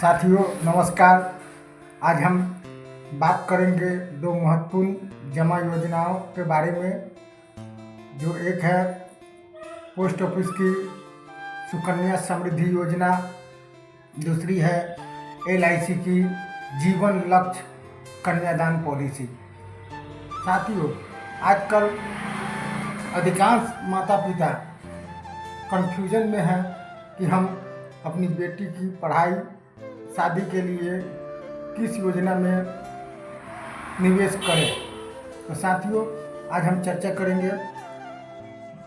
साथियों नमस्कार। आज हम बात करेंगे दो महत्वपूर्ण जमा योजनाओं के बारे में। जो एक है पोस्ट ऑफिस की सुकन्या समृद्धि योजना, दूसरी है LIC की जीवन लक्ष्य कन्यादान पॉलिसी। साथियों आजकल अधिकांश माता पिता कन्फ्यूजन में हैं कि हम अपनी बेटी की पढ़ाई शादी के लिए किस योजना में निवेश करें। तो साथियों आज हम चर्चा करेंगे,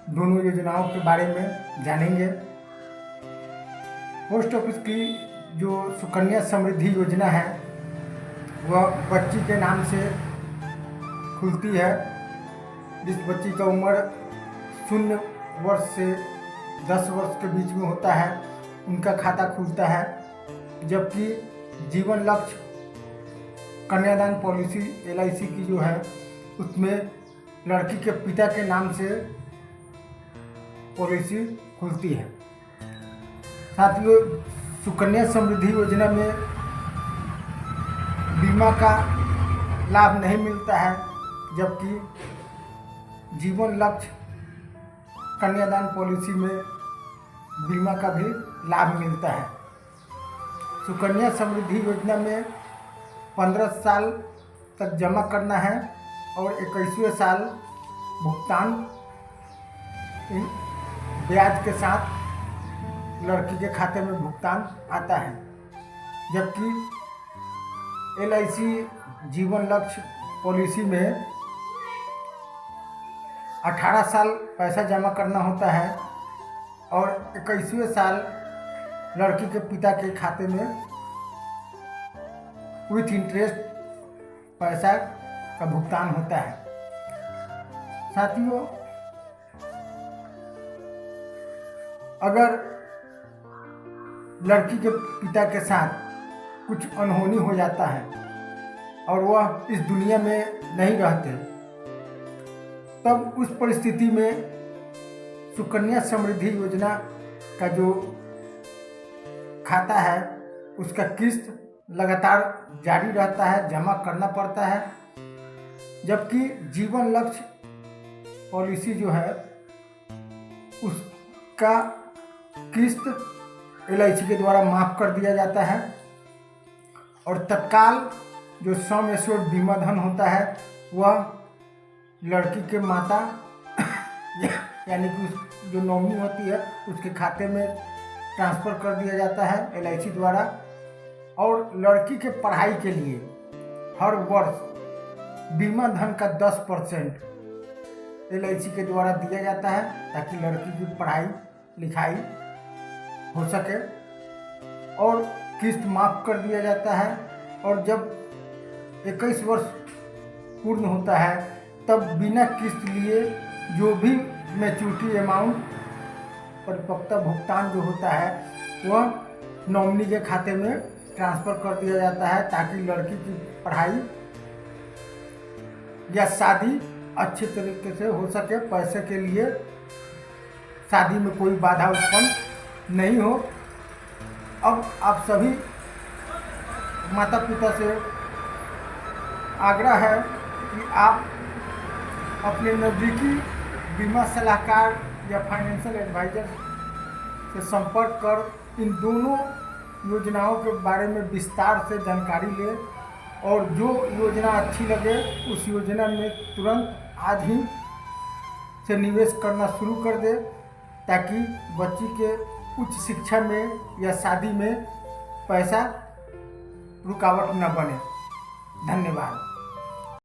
दोनों योजनाओं के बारे में जानेंगे। पोस्ट ऑफिस की जो सुकन्या समृद्धि योजना है वह बच्ची के नाम से खुलती है। जिस बच्ची का उम्र 0 वर्ष से 10 वर्ष के बीच में होता है उनका खाता खुलता है, जबकि जीवन लक्ष्य कन्यादान पॉलिसी LIC की जो है उसमें लड़की के पिता के नाम से पॉलिसी खुलती है। साथियों सुकन्या समृद्धि योजना में बीमा का लाभ नहीं मिलता है, जबकि जीवन लक्ष्य कन्यादान पॉलिसी में बीमा का भी लाभ मिलता है। सुकन्या समृद्धि योजना में 15 साल तक जमा करना है और 21वें साल भुगतान ब्याज के साथ लड़की के खाते में भुगतान आता है, जबकि LIC जीवन लक्ष्य पॉलिसी में 18 साल पैसा जमा करना होता है और 21वें साल लड़की के पिता के खाते में विथ इंटरेस्ट पैसा का भुगतान होता है। साथियों अगर लड़की के पिता के साथ कुछ अनहोनी हो जाता है और वह इस दुनिया में नहीं रहते, तब उस परिस्थिति में सुकन्या समृद्धि योजना का जो खाता है उसका किस्त लगातार जारी रहता है, जमा करना पड़ता है। जबकि जीवन लक्ष्य पॉलिसी जो है उसका किस्त LIC के द्वारा माफ़ कर दिया जाता है और तत्काल जो सम एश्योर्ड बीमा धन होता है वह लड़की के माता यानी कि जो नॉमिनी होती है उसके खाते में ट्रांसफ़र कर दिया जाता है LIC द्वारा। और लड़की के पढ़ाई के लिए हर वर्ष बीमा धन का 10% LIC के द्वारा दिया जाता है ताकि लड़की की पढ़ाई लिखाई हो सके, और किस्त माफ़ कर दिया जाता है। और जब 21 वर्ष पूर्ण होता है तब बिना किस्त लिए जो भी मैच्योरिटी अमाउंट परिपक्वता भुगतान जो होता है वह नॉमिनी के खाते में ट्रांसफ़र कर दिया जाता है ताकि लड़की की पढ़ाई या शादी अच्छे तरीके से हो सके, पैसे के लिए शादी में कोई बाधा उत्पन्न नहीं हो। अब आप सभी माता पिता से आग्रह है कि आप अपने नज़दीकी बीमा सलाहकार या फाइनेंशियल एडवाइज़र से संपर्क कर इन दोनों योजनाओं के बारे में विस्तार से जानकारी लें और जो योजना अच्छी लगे उस योजना में तुरंत आज ही से निवेश करना शुरू कर दें ताकि बच्ची के उच्च शिक्षा में या शादी में पैसा रुकावट न बने। धन्यवाद।